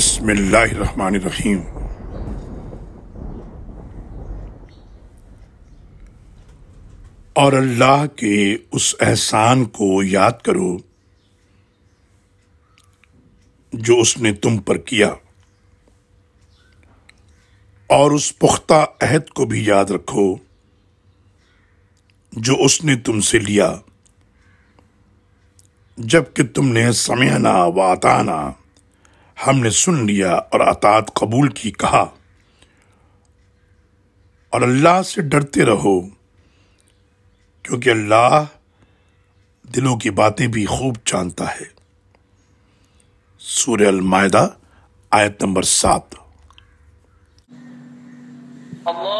بسم اللہ الرحمن الرحیم۔ اور اللہ کے اس احسان کو یاد کرو جو اس نے تم پر کیا، اور اس پختہ عہد کو بھی یاد رکھو جو اس نے تم سے لیا، جب کہ تم نے سمعنا و اطعنا، ہم نے سن لیا اور اطاعت قبول کی کہا۔ اور اللہ سے ڈرتے رہو، کیونکہ اللہ دلوں کی باتیں بھی خوب جانتا ہے۔ سورہ المائدہ آیت نمبر 7۔ اللہ